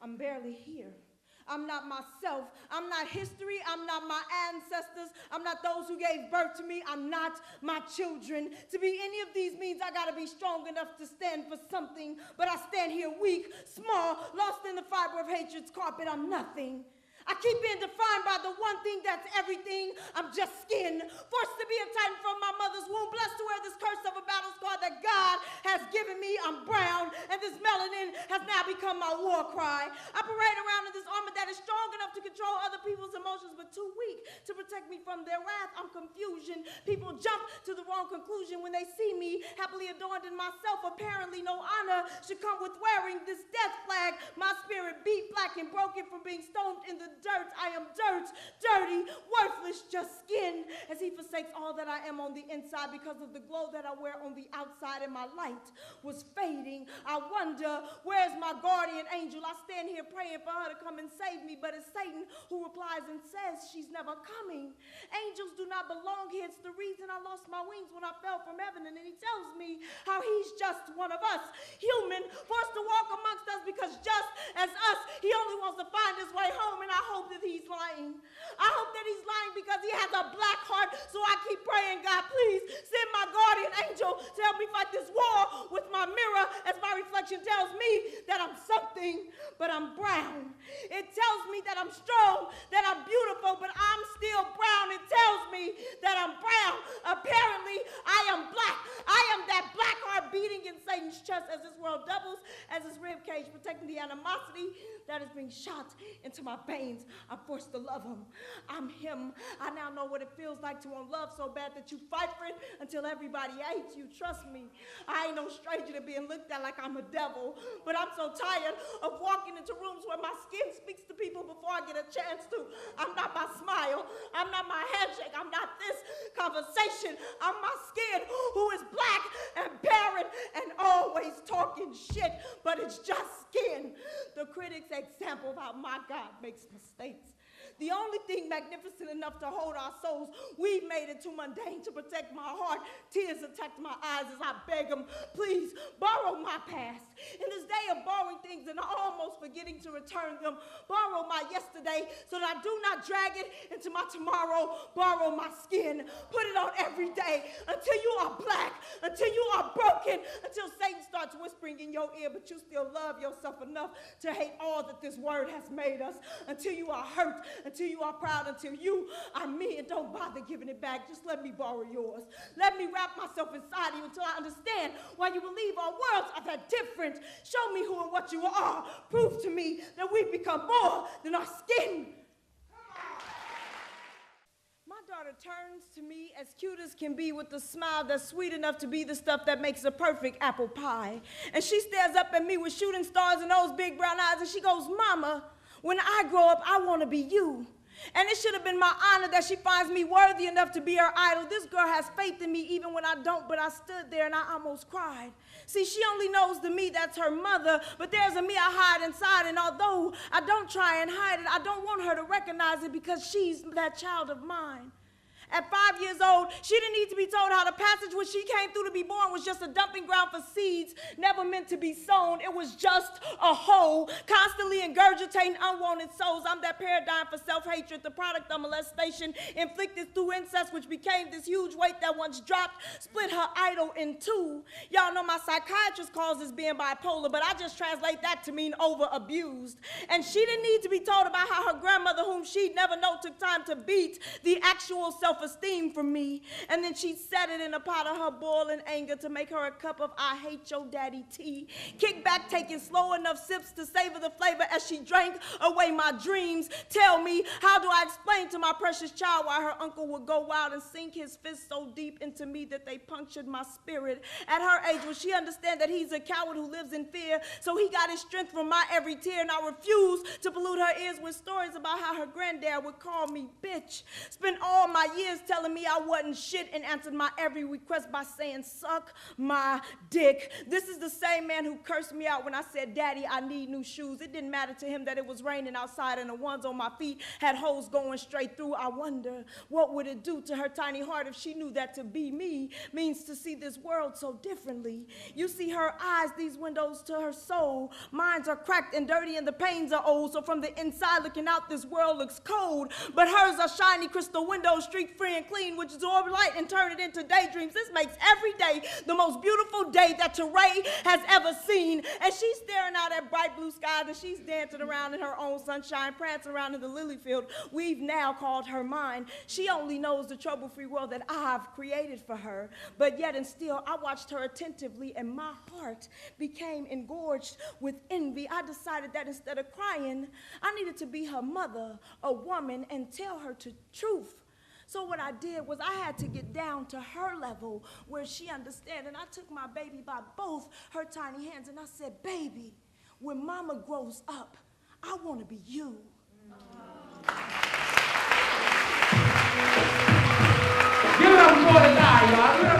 I'm barely here. I'm not myself. I'm not history. I'm not my ancestors. I'm not those who gave birth to me. I'm not my children. To be any of these means I gotta be strong enough to stand for something, but I stand here weak, small, lost in the fiber of hatred's carpet. I'm nothing. I keep being defined by the one thing that's everything. I'm just skin, forced to be a titan from my mother's womb, blessed to wear this curse of a battle scar that God has given me. I'm brown, and this melanin has now become my war cry. I parade around in this armor that is strong enough to control other people's emotions, but too weak to protect me from their wrath. I'm confusion. People jump to the wrong conclusion when they see me happily adorned in myself. Apparently, no honor should come with wearing this death flag. My spirit beat black and broken from being stoned in the dirt. I am dirt, dirty, worthless, just skin, as he forsakes all that I am on the inside because of the glow that I wear on the outside, and my light was fading. I wonder, where's my guardian angel? I stand here praying for her to come and save me, but it's Satan who replies and says she's never coming. Angels do not belong here. It's the reason I lost my wings when I fell from heaven, and then he tells me how he's just one of us, human, forced to walk amongst us because just as us, he only wants to find his way home, and I hope that he's lying. I hope that he's lying because he has a black heart, so I keep praying, God, please send my guardian angel to help me fight this war with my mirror, as my reflection tells me that I'm something, but I'm brown. It tells me that I'm strong, that I'm beautiful, but I'm still brown. It tells me that I'm brown. Apparently, I am black. I am that black heart beating in Satan's chest as this world doubles as his rib cage, protecting the animosity that is being shot into my veins. I'm forced to love him. I'm him. I now know what it feels like to want love so bad that you fight for it until everybody hates you. Trust me, I ain't no stranger to being looked at like I'm a devil, but I'm so tired of walking into rooms where my skin speaks to people before I get a chance to. I'm not my smile. I'm not my handshake. I'm not this conversation. I'm my skin, who is black and barren and always talking shit, but it's just skin. The critics' example of how my God makes mistakes. The only thing magnificent enough to hold our souls, we've made it too mundane to protect my heart. Tears attacked my eyes as I beg him, please borrow my past. In this day of borrowing things and almost forgetting to return them, borrow my yesterday so that I do not drag it into my tomorrow. Borrow my skin, put it on every day until you are black, until you are broken, until Satan starts whispering in your ear, but you still love yourself enough to hate all that this word has made us, until you are hurt, until you are proud, until you are me, and don't bother giving it back. Just let me borrow yours. Let me wrap myself inside you until I understand why you believe our worlds are that different. Show me who and what you are. Prove to me that we've become more than our skin. My daughter turns to me as cute as can be with a smile that's sweet enough to be the stuff that makes a perfect apple pie. And she stares up at me with shooting stars and those big brown eyes, and she goes, Mama, when I grow up, I want to be you. And it should have been my honor that she finds me worthy enough to be her idol. This girl has faith in me even when I don't, but I stood there and I almost cried. See, she only knows the me that's her mother, but there's a me I hide inside, and although I don't try and hide it, I don't want her to recognize it because she's that child of mine. At 5 years old, she didn't need to be told how the passage which she came through to be born was just a dumping ground for seeds never meant to be sown. It was just a hole, constantly ingurgitating unwanted souls. I'm that paradigm for self-hatred, the product of molestation inflicted through incest, which became this huge weight that once dropped, split her idol in two. Y'all know my psychiatrist calls this being bipolar, but I just translate that to mean over-abused. And she didn't need to be told about how her grandmother, whom she'd never known, took time to beat the actual self-esteem from me, and then she set it in a pot of her boiling anger to make her a cup of I hate your daddy tea. Kick back, taking slow enough sips to savor the flavor as she drank away my dreams. Tell me, how do I explain to my precious child why her uncle would go wild and sink his fist so deep into me that they punctured my spirit? At her age, will she understand that he's a coward who lives in fear, so he got his strength from my every tear, and I refuse to pollute her ears with stories about how her granddad would call me bitch. Spend all my years years telling me I wasn't shit and answered my every request by saying, suck my dick. This is the same man who cursed me out when I said, Daddy, I need new shoes. It didn't matter to him that it was raining outside and the ones on my feet had holes going straight through. I wonder what would it do to her tiny heart if she knew that to be me means to see this world so differently. You see her eyes, these windows to her soul. Mines are cracked and dirty and the panes are old, so from the inside looking out this world looks cold, but hers are shiny crystal windows, streak free and clean, which absorb light and turn it into daydreams. This makes every day the most beautiful day that Teray has ever seen. And she's staring out at bright blue skies and she's dancing around in her own sunshine, prancing around in the lily field we've now called her mine. She only knows the trouble-free world that I've created for her, but yet and still I watched her attentively and my heart became engorged with envy. I decided that instead of crying, I needed to be her mother, a woman, and tell her the truth. So what I did was I had to get down to her level where she understands, and I took my baby by both her tiny hands and I said, baby, when mama grows up, I want to be you. Give it up for the guy, y'all.